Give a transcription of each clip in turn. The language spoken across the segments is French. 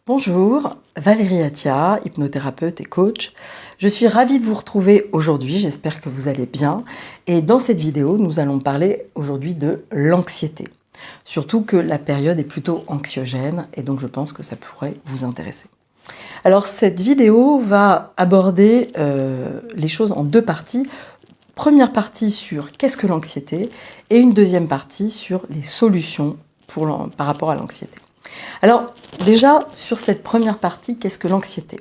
Bonjour, Valérie Attia, hypnothérapeute et coach. Je suis ravie de vous retrouver aujourd'hui, j'espère que vous allez bien. Et dans cette vidéo, nous allons parler aujourd'hui de l'anxiété. Surtout que la période est plutôt anxiogène et donc je pense que ça pourrait vous intéresser. Alors cette vidéo va aborder les choses en deux parties. Première partie sur qu'est-ce que l'anxiété et une deuxième partie sur les solutions par rapport à l'anxiété. Alors déjà, sur cette première partie, qu'est-ce que l'anxiété ?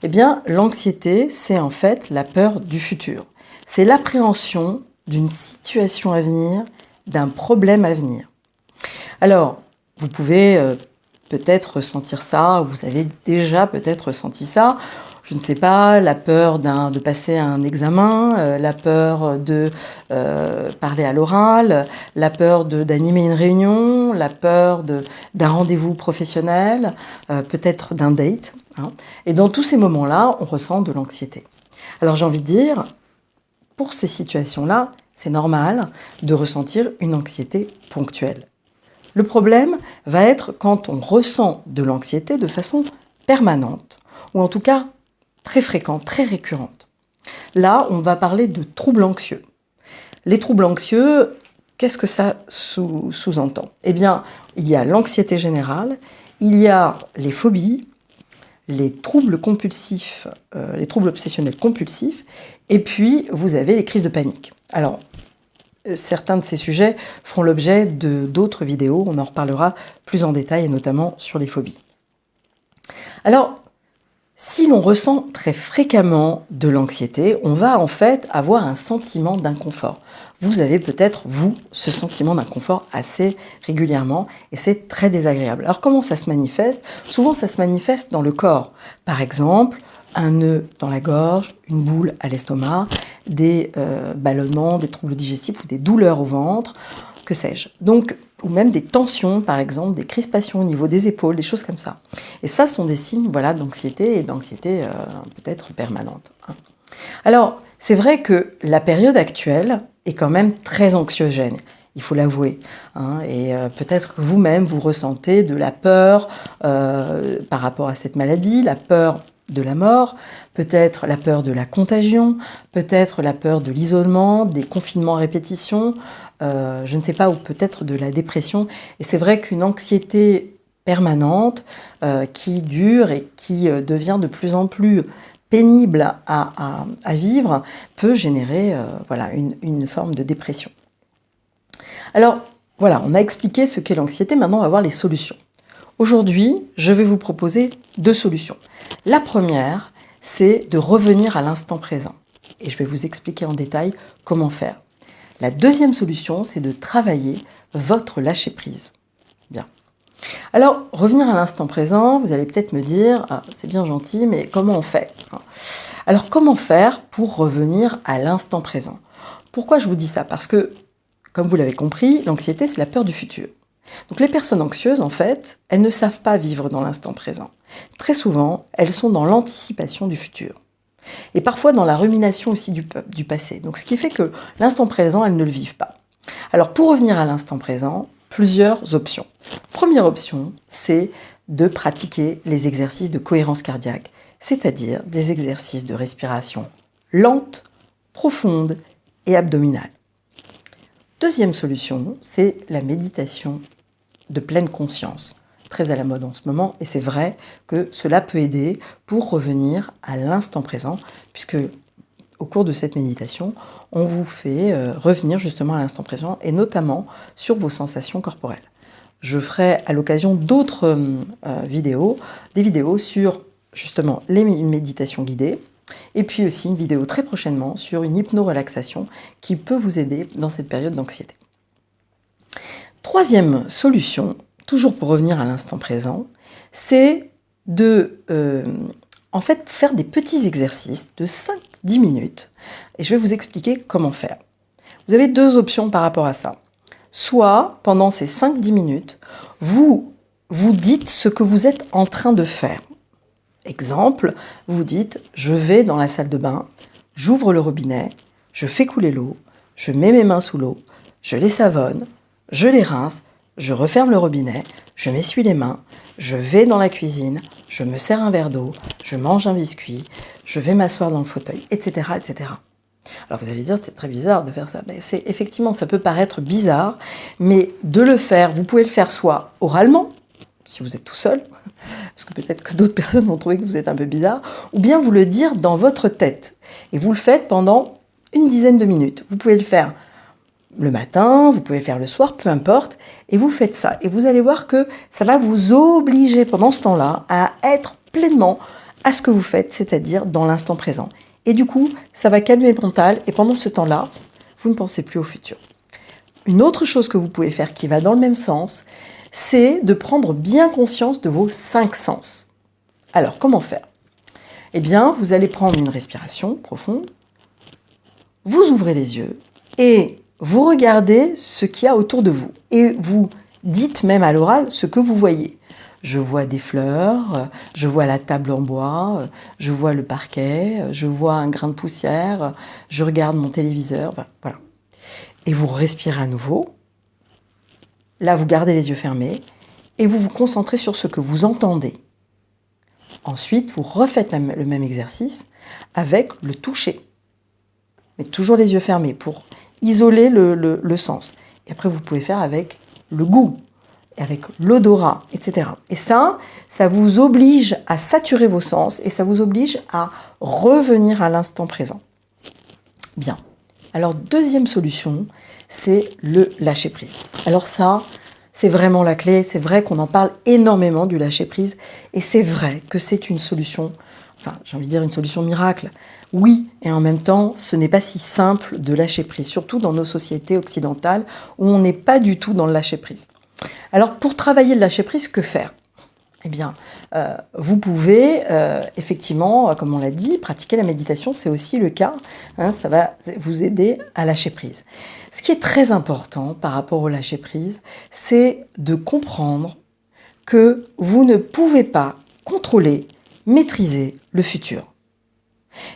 Eh bien, l'anxiété, c'est en fait la peur du futur. C'est l'appréhension d'une situation à venir, d'un problème à venir. Alors, vous pouvez peut-être ressentir ça, vous avez déjà peut-être ressenti ça, je ne sais pas, la peur de passer un examen, la peur de parler à l'oral, la peur d'animer une réunion, la peur d'un rendez-vous professionnel, peut-être d'un date. Hein. Et dans tous ces moments-là, on ressent de l'anxiété. Alors j'ai envie de dire, pour ces situations-là, c'est normal de ressentir une anxiété ponctuelle. Le problème va être quand on ressent de l'anxiété de façon permanente, ou en tout cas très fréquente, très récurrente. Là, on va parler de troubles anxieux. Les troubles anxieux, qu'est-ce que ça sous-entend ? Eh bien, il y a l'anxiété générale, il y a les phobies, les troubles compulsifs, les troubles obsessionnels compulsifs, et puis vous avez les crises de panique. Alors, certains de ces sujets feront l'objet d'autres vidéos, on en reparlera plus en détail, et notamment sur les phobies. Alors, si l'on ressent très fréquemment de l'anxiété, on va en fait avoir un sentiment d'inconfort. Vous avez peut-être, vous, ce sentiment d'inconfort assez régulièrement et c'est très désagréable. Alors comment ça se manifeste ? Souvent ça se manifeste dans le corps. Par exemple, un nœud dans la gorge, une boule à l'estomac, des ballonnements, des troubles digestifs ou des douleurs au ventre, que sais-je. Donc, ou même des tensions, par exemple, des crispations au niveau des épaules, des choses comme ça. Et ça sont des signes d'anxiété et d'anxiété peut-être permanente. Alors, c'est vrai que la période actuelle est quand même très anxiogène, il faut l'avouer. Et peut-être que vous-même, vous ressentez de la peur par rapport à cette maladie, la peur de la mort, peut-être la peur de la contagion, peut-être la peur de l'isolement, des confinements à répétition, je ne sais pas, ou peut-être de la dépression. Et c'est vrai qu'une anxiété permanente qui dure et qui devient de plus en plus pénible à vivre peut générer une forme de dépression. Alors voilà, on a expliqué ce qu'est l'anxiété, maintenant on va voir les solutions. Aujourd'hui, je vais vous proposer deux solutions. La première, c'est de revenir à l'instant présent. Et je vais vous expliquer en détail comment faire. La deuxième solution, c'est de travailler votre lâcher-prise. Bien. Alors, revenir à l'instant présent, vous allez peut-être me dire, c'est bien gentil, mais comment on fait ? Alors, comment faire pour revenir à l'instant présent ? Pourquoi je vous dis ça ? Parce que, comme vous l'avez compris, l'anxiété, c'est la peur du futur. Donc les personnes anxieuses, en fait, elles ne savent pas vivre dans l'instant présent. Très souvent, elles sont dans l'anticipation du futur. Et parfois dans la rumination aussi du passé. Donc ce qui fait que l'instant présent, elles ne le vivent pas. Alors pour revenir à l'instant présent, plusieurs options. Première option, c'est de pratiquer les exercices de cohérence cardiaque, c'est-à-dire des exercices de respiration lente, profonde et abdominale. Deuxième solution, c'est la méditation de pleine conscience, très à la mode en ce moment, et c'est vrai que cela peut aider pour revenir à l'instant présent, puisque au cours de cette méditation, on vous fait revenir justement à l'instant présent, et notamment sur vos sensations corporelles. Je ferai à l'occasion d'autres vidéos, des vidéos sur justement les méditations guidées, et puis aussi une vidéo très prochainement sur une hypno-relaxation qui peut vous aider dans cette période d'anxiété. Troisième solution, toujours pour revenir à l'instant présent, c'est de faire des petits exercices de 5-10 minutes. Et je vais vous expliquer comment faire. Vous avez deux options par rapport à ça. Soit, pendant ces 5-10 minutes, vous dites ce que vous êtes en train de faire. Exemple, vous dites « je vais dans la salle de bain, j'ouvre le robinet, je fais couler l'eau, je mets mes mains sous l'eau, je les savonne, je les rince, je referme le robinet, je m'essuie les mains, je vais dans la cuisine, je me sers un verre d'eau, je mange un biscuit, je vais m'asseoir dans le fauteuil, etc., etc. Alors vous allez dire, c'est très bizarre de faire ça. Mais effectivement, ça peut paraître bizarre, mais de le faire, vous pouvez le faire soit oralement, si vous êtes tout seul, parce que peut-être que d'autres personnes vont trouver que vous êtes un peu bizarre, ou bien vous le dire dans votre tête. Et vous le faites pendant une dizaine de minutes. Vous pouvez le faire le matin, vous pouvez le faire le soir, peu importe, et vous faites ça. Et vous allez voir que ça va vous obliger pendant ce temps-là à être pleinement à ce que vous faites, c'est-à-dire dans l'instant présent. Et du coup, ça va calmer le mental, et pendant ce temps-là, vous ne pensez plus au futur. Une autre chose que vous pouvez faire qui va dans le même sens, c'est de prendre bien conscience de vos 5 sens. Alors, comment faire? Eh bien, vous allez prendre une respiration profonde, vous ouvrez les yeux, et vous regardez ce qu'il y a autour de vous. Et vous dites même à l'oral ce que vous voyez. Je vois des fleurs, je vois la table en bois, je vois le parquet, je vois un grain de poussière, je regarde mon téléviseur, voilà. Et vous respirez à nouveau. Là, vous gardez les yeux fermés et vous vous concentrez sur ce que vous entendez. Ensuite, vous refaites le même exercice avec le toucher. Mais toujours les yeux fermés pour isoler le sens. Et après, vous pouvez faire avec le goût, avec l'odorat, etc. Et ça vous oblige à saturer vos sens et ça vous oblige à revenir à l'instant présent. Bien. Alors, deuxième solution, c'est le lâcher-prise. Alors ça, c'est vraiment la clé. C'est vrai qu'on en parle énormément du lâcher-prise et c'est vrai que c'est une solution, enfin, j'ai envie de dire une solution miracle. Oui, et en même temps, ce n'est pas si simple de lâcher prise, surtout dans nos sociétés occidentales où on n'est pas du tout dans le lâcher prise. Alors, pour travailler le lâcher prise, que faire? Eh bien, vous pouvez effectivement, comme on l'a dit, pratiquer la méditation, c'est aussi le cas. Hein, ça va vous aider à lâcher prise. Ce qui est très important par rapport au lâcher prise, c'est de comprendre que vous ne pouvez pas contrôler, maîtriser le futur.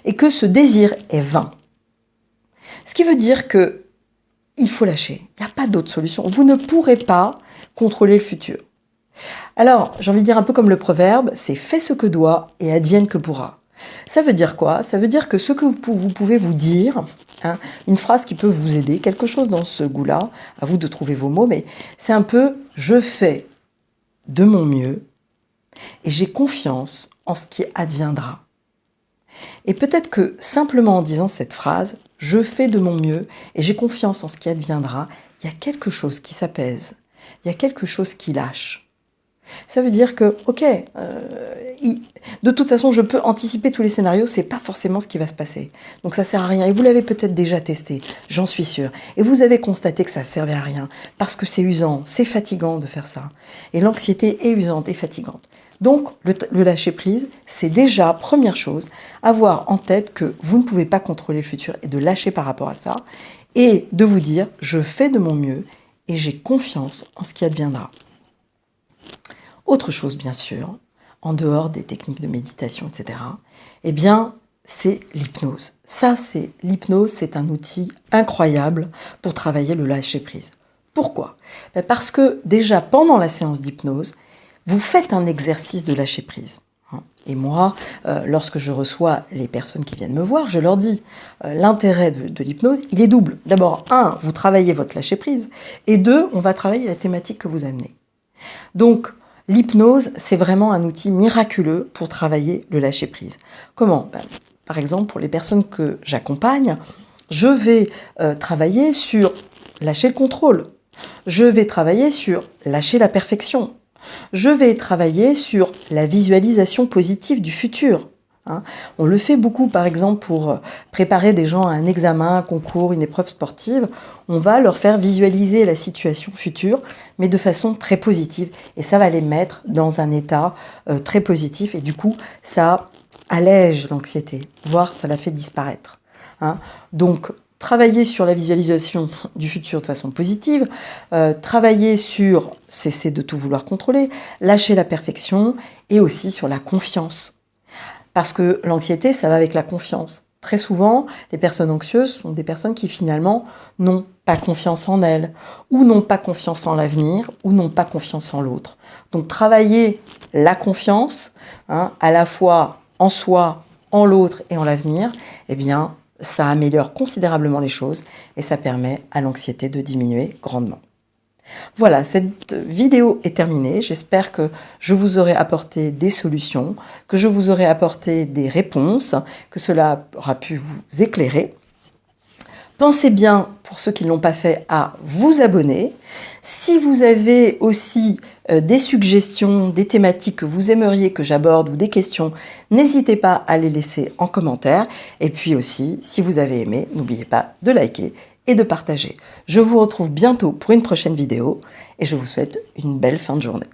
Et que ce désir est vain. Ce qui veut dire que il faut lâcher. Il n'y a pas d'autre solution. Vous ne pourrez pas contrôler le futur. Alors, j'ai envie de dire un peu comme le proverbe, c'est fais ce que doit et advienne que pourra. Ça veut dire quoi? Ça veut dire que ce que vous pouvez vous dire, hein, une phrase qui peut vous aider, quelque chose dans ce goût-là, à vous de trouver vos mots, mais c'est un peu je fais de mon mieux et j'ai confiance en ce qui adviendra. Et peut-être que simplement en disant cette phrase, je fais de mon mieux et j'ai confiance en ce qui adviendra, il y a quelque chose qui s'apaise, il y a quelque chose qui lâche. Ça veut dire que, ok, de toute façon, je peux anticiper tous les scénarios, c'est pas forcément ce qui va se passer. Donc ça sert à rien. Et vous l'avez peut-être déjà testé, j'en suis sûre. Et vous avez constaté que ça servait à rien, parce que c'est usant, c'est fatigant de faire ça. Et l'anxiété est usante et fatigante. Donc, le lâcher-prise, c'est déjà, première chose, avoir en tête que vous ne pouvez pas contrôler le futur et de lâcher par rapport à ça, et de vous dire, je fais de mon mieux et j'ai confiance en ce qui adviendra. Autre chose, bien sûr, en dehors des techniques de méditation, etc., eh bien, c'est l'hypnose. L'hypnose, c'est un outil incroyable pour travailler le lâcher-prise. Pourquoi? Parce que déjà, pendant la séance d'hypnose, vous faites un exercice de lâcher prise. Et moi, lorsque je reçois les personnes qui viennent me voir, je leur dis l'intérêt de l'hypnose, il est double. D'abord, 1, vous travaillez votre lâcher prise, et 2, on va travailler la thématique que vous amenez. Donc, l'hypnose, c'est vraiment un outil miraculeux pour travailler le lâcher prise. Comment? Par exemple, pour les personnes que j'accompagne, je vais travailler sur lâcher le contrôle. Je vais travailler sur lâcher la perfection. Je vais travailler sur la visualisation positive du futur. On le fait beaucoup, par exemple, pour préparer des gens à un examen, un concours, une épreuve sportive. On va leur faire visualiser la situation future, mais de façon très positive. Et ça va les mettre dans un état très positif. Et du coup, ça allège l'anxiété, voire ça la fait disparaître. Donc, travailler sur la visualisation du futur de façon positive, travailler sur cesser de tout vouloir contrôler, lâcher la perfection et aussi sur la confiance. Parce que l'anxiété, ça va avec la confiance. Très souvent, les personnes anxieuses sont des personnes qui finalement n'ont pas confiance en elles, ou n'ont pas confiance en l'avenir, ou n'ont pas confiance en l'autre. Donc travailler la confiance, à la fois en soi, en l'autre et en l'avenir, eh bien, ça améliore considérablement les choses et ça permet à l'anxiété de diminuer grandement. Voilà, cette vidéo est terminée. J'espère que je vous aurai apporté des solutions, que je vous aurai apporté des réponses, que cela aura pu vous éclairer. Pensez bien, pour ceux qui ne l'ont pas fait, à vous abonner. Si vous avez aussi des suggestions, des thématiques que vous aimeriez que j'aborde ou des questions, n'hésitez pas à les laisser en commentaire. Et puis aussi, si vous avez aimé, n'oubliez pas de liker et de partager. Je vous retrouve bientôt pour une prochaine vidéo et je vous souhaite une belle fin de journée.